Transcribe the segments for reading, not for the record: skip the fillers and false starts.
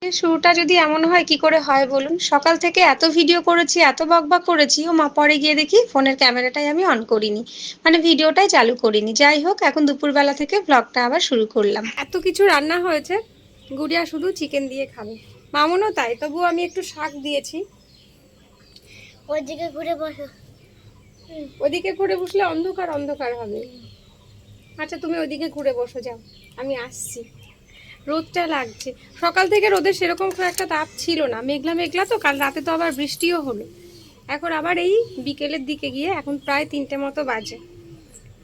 এর শুরুটা যদি এমন হয় কি করে হয় বলুন? সকাল থেকে এত ভিডিও করেছি, এত বকবক করেছি, ওমা পরে গিয়ে দেখি ফোনের ক্যামেরাটাই আমি অন করিনি। মানে ভিডিওটাই চালু করিনি। যাই হোক এখন দুপুরবেলা থেকে ব্লগটা আবার শুরু করলাম। এত কিছু রান্না হয়েছে, গুড়িয়া শুধু চিকেন দিয়ে খাবে। মামুনও তাই, তবুও আমি একটু শাক দিয়েছি। ওইদিকে ঘুরে বসো। ওদিকে ঘুরে বসলে অন্ধকার অন্ধকার হবে। আচ্ছা তুমি ওইদিকে ঘুরে বসো যাও, আমি আসছি। রোদটা লাগছে, সকাল থেকে রোদের সেরকম খুব একটা তাপ ছিল না, মেঘলা মেঘলা তো, কাল রাতে তো আবার বৃষ্টিও হলো। এখন আবার এই বিকেলের দিকে গিয়ে এখন প্রায় 3টে মতো বাজে,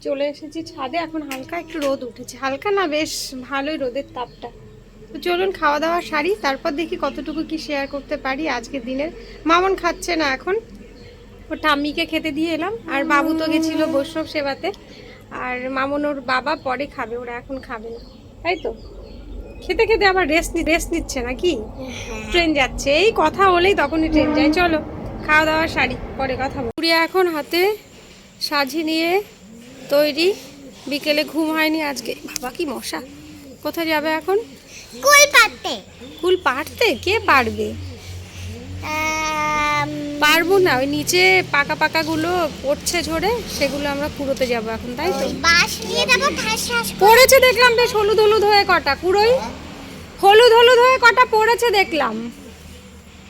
চলে এসেছি ছাদে। এখন হালকা একটু রোদ উঠেছে, হালকা না বেশ ভালোই রোদের তাপটা। তো চলুন খাওয়া দাওয়া সারি, তারপর দেখি কতটুকু কি শেয়ার করতে পারি আজকের দিনের। মামন খাচ্ছে না এখন, ওর ঠাম্মিকে খেতে দিয়ে এলাম, আর বাবু তো গেছিল বৈষ্ণব সেবাতে। আর মামন ওর বাবা পরে খাবে, ওরা এখন খাবে না, তাই তো। খেতে খেতে আবার রেস্ট নিচ্ছে নাকি? ট্রেন যাচ্ছে, এই কথা হলেই তখনই ট্রেন যায়। চলো খাওয়া দাওয়া সারি, পরে কথা বলি। পুরিয়া এখন হাতে সাজি নিয়ে তৈরি, বিকেলে ঘুম হয়নি আজকে। বাবা কি মশা! কোথায় যাবে এখন? কুল পাতে। কুল পাড়তে? কে পারবে? পারবো না, ওই নিচে পাকা পাকা গুলো পড়ছে ঝরে, সেগুলো আমরা কুড়োতে যাবো এখন, তাই তো। বাঁশ নিয়ে যাবো, ঠাস ঠাস পড়েছে দেখলাম বেশ হলুদ হলুদ হয়ে কটা, কুড়োই হলুদ হলুদ হয়ে কটা পড়েছে দেখলাম।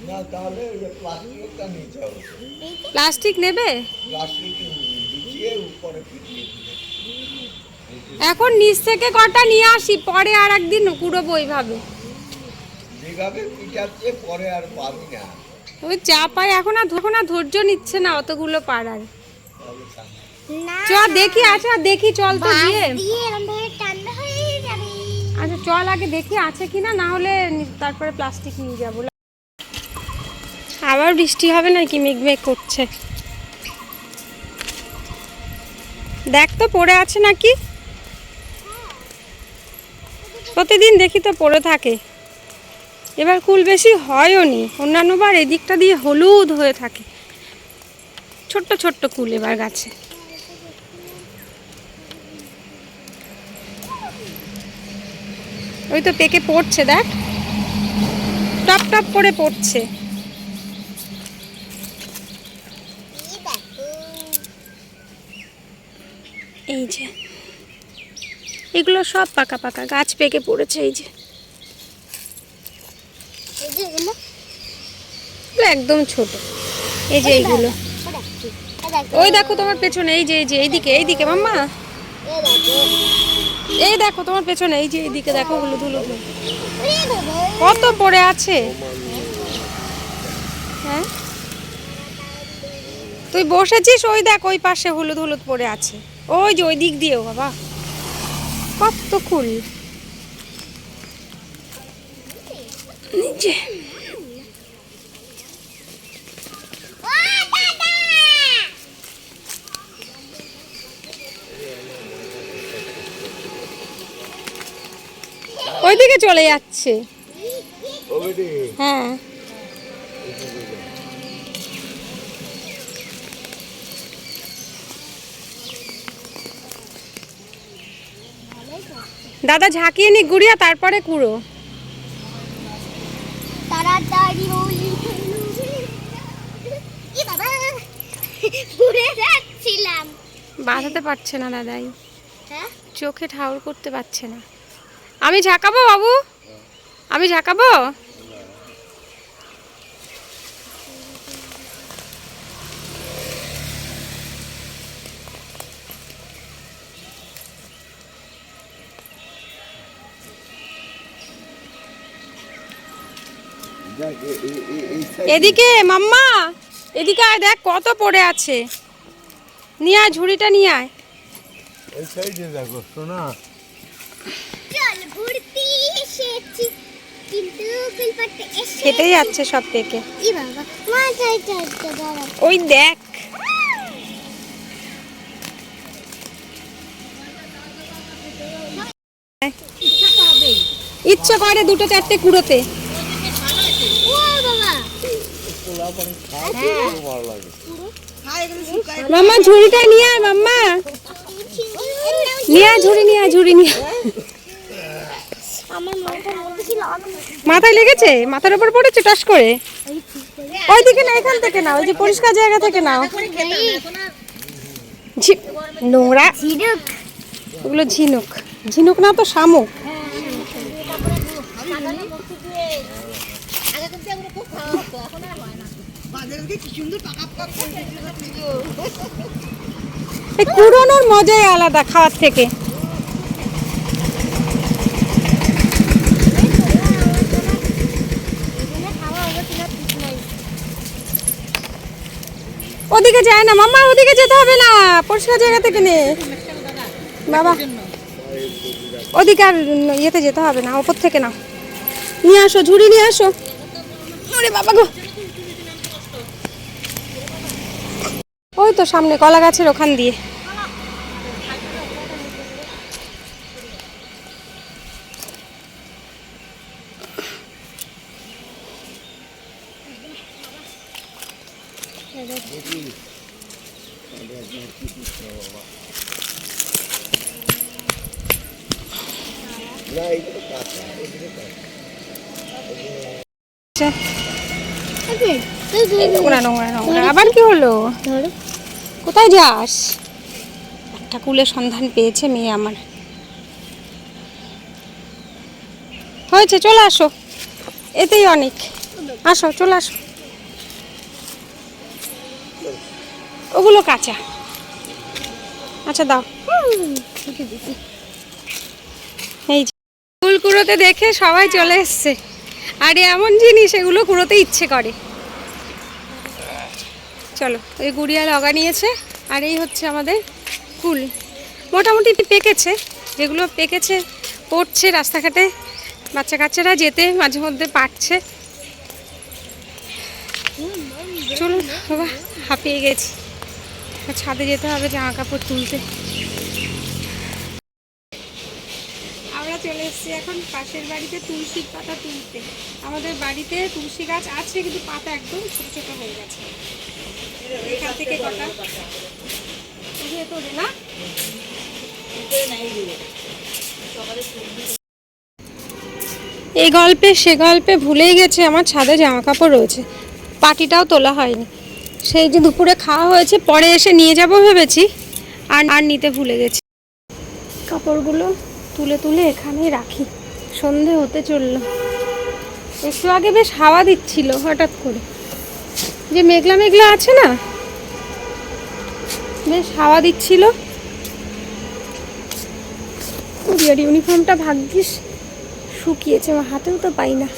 না তাহলে প্লাস্টিকটা নিতে হবে। প্লাস্টিক নেবে? প্লাস্টিক বিছিয়ে উপরে পিটিয়ে দিলে এখন নিচ থেকে কটা নিয়ে আসি, পরে আর একদিন কুড়োবো এইভাবে। যেভাবে পিটাচ্ছে পরে আর পাবি না। ওই চা পাই, এখন আর ধৈর্য নিচ্ছে না অতগুলো পাড়ার। তাহলে তা- না চ দেখি, আচ্ছা দেখি চল তো বাঁশ গিয়ে। দিয়ে এরকম ভাবে টান্ডা হয়ে যাবে। আচ্ছা চল আগে দেখি আছে কিনা, না হলে তারপরে প্লাস্টিক নিয়ে যাবো। আবার বৃষ্টি হবে নাকি, মেঘ করছে। দেখ তো পড়ে আছে নাকি, প্রতিদিন দেখি তো পড়ে থাকে। এবার কুল বেশি হয়ও নি, অন্যান্যবার এদিকটা দিয়ে হলুদ হয়ে থাকে। ছোট্ট ছোট্ট কুল এবার গাছে। ওই তো পেকে পড়ছে, দেখ টপ টপ করে পড়ছে। এই দেখো। এই যে এগুলো সব পাকা পাকা গাছ পেকে পড়েছে, এই যে এই যে এগুলো, এগুলো একদম ছোট। এই যে এইগুলো, ওটা কি? এই দেখো। ওই দেখো তোমার পেছনে, এই যে এইদিকে মাম্মা, এই দেখো। এই দেখো তোমার পেছনে, এই যে এইদিকে দেখো হলুদ হলুদ হয়ে। ওরে বাবা। কত পড়ে আছে। হ্যাঁ তুই বসেছিস, ওই দেখ ওই পাশে হলুদ হলুদ পড়ে আছে, ওই যে ওই দিক দিয়েও বাবা কত কুল। এই যে ও দাদা। ওইদিকে চলে যাচ্ছে। ও বেটি, হ্যাঁ দাদা ঝাঁকিয়ে নি গুড়িয়া, তারপরে কুড়ো। তাড়াতাড়ি ওলি। ই বাবা, ঘুরে যাচ্ছিলাম। বাঁধাতে পারছে না দাদাই, হ্যাঁ চোখে ঠাউর করতে পারছে না। আমি ঝাঁকাবো বাবু, আমি ঝাঁকাবো। দেখ এই সাইড এদিকে মাম্মা, এদিকে আয়, দেখ কত পড়ে আছে। নিয়ে আয় ঝুড়িটা, নিয়ে আয়। এই সাইডে দেখো শোনা। চল ঘুরতে এসেছি, কিন্তু কুলপাতে এসে খেতেই যাচ্ছে সব পেকে। ই বাবা, মাথায় চারটা দাঁড়া। ওই দেখ ইচ্ছে করে দুটো চারটে কুড়োতে। ও বাবা, পোলা পানি খাওয়া ভালো লাগে। মাম্মা ঝুড়িটা নিয়ে আয়, মাম্মা নিয়ে আয় ঝুড়ি, নিয়ে আয় ঝুড়ি নিয়ে আয়। আমার মাথার মধ্যে ছিল মাথায় লেগেছে? মাথার উপর পড়েছে টাস করে? ওইদিকে না, এখান থেকে না, ওই যে পরিষ্কার জায়গা থেকে নাও। নোংরা ঝিনুক ওগুলো ঝিনুক। ঝিনুক না তো শামুক। এই কুড়োনোর মজাই আলাদা খাওয়ার থেকে। ওদিকে যায় না মাম্মা, ওদিকে যেতে হবে না, পরিষ্কার জায়গা থেকে নে বাবা। ওদিকে আর ইয়েতে যেতে হবে না, ওপর থেকে না নিয়ে আসো, ঝুড়ি নিয়ে আসো। ওরে বাবা গো, ওই তো সামনে কলা গাছের ওখান দিয়ে। না এইগুলো কাঁচা, এগুলো কাঁচা। এই নোংরা নোংরা নোংরা, আবার কি হলো? ধরো কোথায় যাস? একটা কুলের সন্ধান পেয়েছে মেয়ে আমার। হয়েছে, চলে আসো, এতেই অনেক। আসো, চলে আসো। ওগুলো কাঁচা। আচ্ছা দাও। এই যে ফুল কুড়োতে দেখে সবাই চলে এসছে। আর এমন জিনিস, এগুলো কুড়োতে ইচ্ছে করে। চলো, ওই গুড়িয়া লগা নিয়েছে। আর এই হচ্ছে আমাদের ফুল, মোটামুটি পেকেছে। যেগুলো পেকেছে পড়ছে রাস্তাঘাটে, বাচ্চা কাচ্চারা যেতে মাঝে মধ্যে পারছে। চলুন বাবা, হাঁপিয়ে গেছি, ছাদে যেতে হবে জামা কাপড় তুলতে। আমরা চলে এসেছি এখন পাশের বাড়িতে তুলসীর পাতা তুলতে। আমাদের বাড়িতে তুলসী গাছ আছে, কিন্তু পাতা একদম ছোট ছোট হয়ে গেছে। এখান থেকে কটা তোলে না। এই গল্পে সে গল্পে ভুলেই গেছে আমার ছাদে জামা কাপড় রয়েছে, পাটিটাও তোলা হয়নি। সেই যে দুপুরে খাওয়া হয়েছে, পরে এসে নিয়ে যাব ভেবেছি, আর নিতে ভুলে গেছি। কাপড়গুলো তুলে তুলে এখানেই রাখি, সন্ধে হতে চললো। একটু আগে বেশ হাওয়া দিচ্ছিল, হঠাৎ করে যে মেঘলা মেঘলা আছে না, বেশ হাওয়া দিচ্ছিল। বিয়ার ইউনিফর্মটা ভাগ্যিস শুকিয়েছে, আমার হাতেও তো পাই না।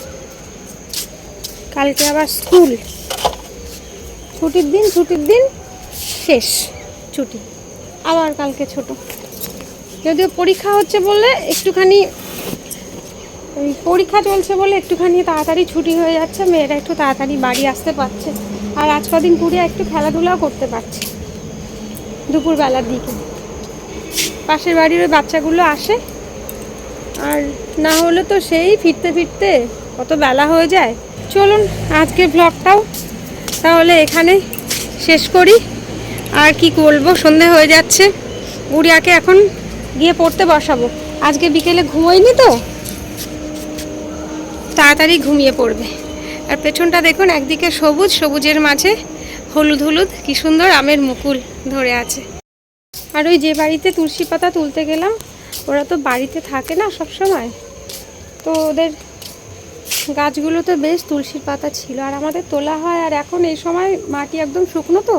কালকে আবার স্কুল, ছুটির দিন শেষ ছুটি, আবার কালকে ছোট। যদিও পরীক্ষা হচ্ছে বলে একটুখানি, ওই পরীক্ষা চলছে বলে একটুখানি তাড়াতাড়ি ছুটি হয়ে যাচ্ছে, মেয়েরা একটু তাড়াতাড়ি বাড়ি আসতে পারছে। আর আজ কদিন ঘুরে একটু খেলাধুলাও করতে পারছে দুপুরবেলার দিকে। পাশের বাড়ির ওই বাচ্চাগুলো আসে, আর না হলে তো সেই ফিরতে ফিরতে কত বেলা হয়ে যায়। চলুন আজকে ব্লগটাও তাহলে এখানে শেষ করি। আর কি করবো, সন্ধে হয়ে যাচ্ছে। গুড়িয়াকে এখন গিয়ে পড়তে বসাবো। আজকে বিকেলে ঘুমোয়নি তো, তাড়াতাড়ি ঘুমিয়ে পড়বে। আর পেছনটা দেখুন, একদিকে সবুজ, সবুজের মাঝে হলুদ হলুদ কি সুন্দর আমের মুকুল ধরে আছে। আর ওই যে বাড়িতে তুলসী পাতা তুলতে গেলাম, ওরা তো বাড়িতে থাকে না সব সময়, তো ওদের গাছগুলোতে বেশ তুলসীর পাতা ছিল, আর আমাদের তোলা হয়। আর এখন এই সময় মাটি একদম শুকনো, তো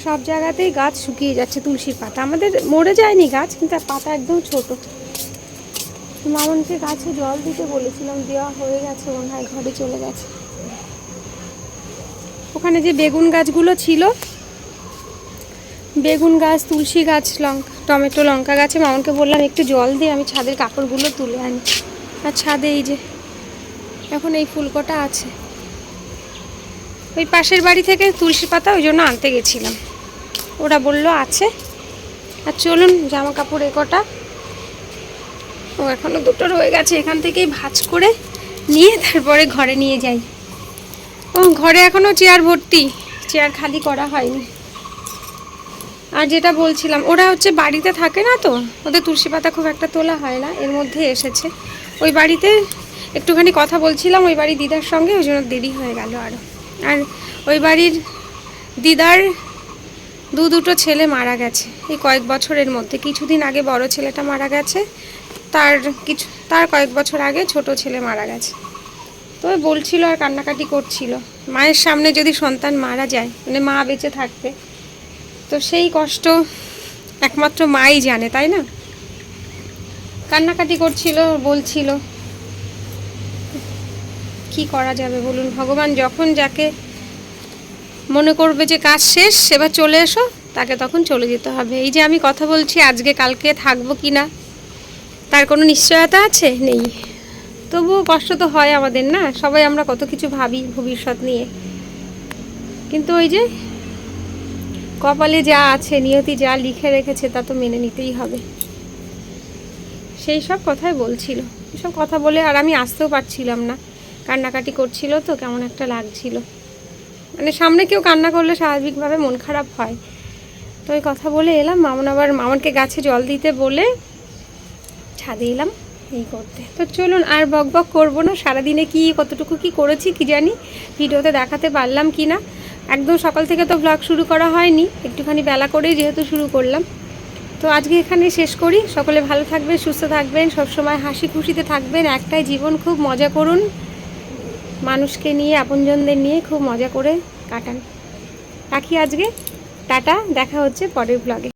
সব জায়গাতেই গাছ শুকিয়ে যাচ্ছে তুলসীর পাতা। আমাদের মরে যায়নি গাছ, কিন্তু পাতা একদম ছোট। মামনকে গাছে জল দিতে বলেছিলাম, দেওয়া হয়ে গেছে মনে হয়, ঘরে চলে গেছে। ওখানে যে বেগুন গাছগুলো ছিল, বেগুন গাছ, তুলসী গাছ, টমেটো, লঙ্কা গাছে মামনকে বললাম একটু জল দিয়ে আমি ছাদের কাপড়গুলো তুলে আনি। আর ছাদে এই যে এখন এই ফুলকটা আছে, ওই পাশের বাড়ি থেকে তুলসী পাতা ওই জন্য আনতে গেছিলাম, ওরা বললো আছে। আর চলুন জামা কাপড় কটা, ও এখনো দুটো রয়ে গেছে, এখান থেকেই ভাঁজ করে নিয়ে তারপরে ঘরে নিয়ে যাই। ও ঘরে এখনো চেয়ার ভর্তি, চেয়ার খালি করা হয়নি। আর যেটা বলছিলাম, ওরা হচ্ছে বাড়িতে থাকে না, তো ওদের তুলসী পাতা খুব একটা তোলা হয় না, এর মধ্যে এসেছে। ওই বাড়িতে একটুখানি কথা বলছিলাম ওই বাড়ির দিদার সঙ্গে, ওই জন্য দেরি হয়ে গেল আরও। আর ওই বাড়ির দিদার দুটো ছেলে মারা গেছে এই কয়েক বছরের মধ্যে। কিছুদিন আগে বড় ছেলেটা মারা গেছে, তার কয়েক বছর আগে ছোট ছেলে মারা গেছে। তো ওই বলছিল আর কান্নাকাটি করছিল, মায়ের সামনে যদি সন্তান মারা যায়, মানে মা বেঁচে থাকতে, তো সেই কষ্ট একমাত্র মাই জানে, তাই না? কান্নাকাটি করছিল, বলছিল। কি করা যাবে বলুন, ভগবান যখন যাকে মনে করবে যে কাজ শেষ এবার চলে এসো, তাকে তখন চলে যেতে হবে। এই যে আমি কথা বলছি আজকে কালকে থাকবো কি না তার কোনো নিশ্চয়তা আছে? নেই। তবুও কষ্ট তো হয় আমাদের, না? সবাই আমরা কত কিছু ভাবি ভবিষ্যৎ নিয়ে, কিন্তু ওই যে কপালে যা আছে, নিয়তি যা লিখে রেখেছে তা তো মেনে নিতেই হবে। সেই সব কথাই বলছিল, এসব কথা বলে আর আমি আসতেও পারছিলাম না, কান্নাকাটি করছিল তো কেমন একটা লাগছিল। মানে সামনে কেউ কান্না করলে স্বাভাবিকভাবে মন খারাপ হয়। তো ওই কথা বলে এলাম, মামনকে গাছে জল দিতে বলে ছাদে এলাম এই করতে। তো চলুন আর বক করবো না, সারাদিনে কতটুকু কি করেছি কি জানি ভিডিওতে দেখাতে পারলাম কি না। একদম সকাল থেকে তো ব্লগ শুরু করা হয়নি, একটুখানি বেলা করেই যেহেতু শুরু করলাম। তো আজকে এখানে শেষ করি। সকলে ভালো থাকবেন, সুস্থ থাকবেন, সবসময় হাসি খুশিতে থাকবেন। একটাই জীবন, খুব মজা করুন, মানুষকে নিয়ে, আপনজনদের নিয়ে খুব মজা করে কাটান। রাখি আজকে, টাটা, দেখা হচ্ছে পরের ব্লগে।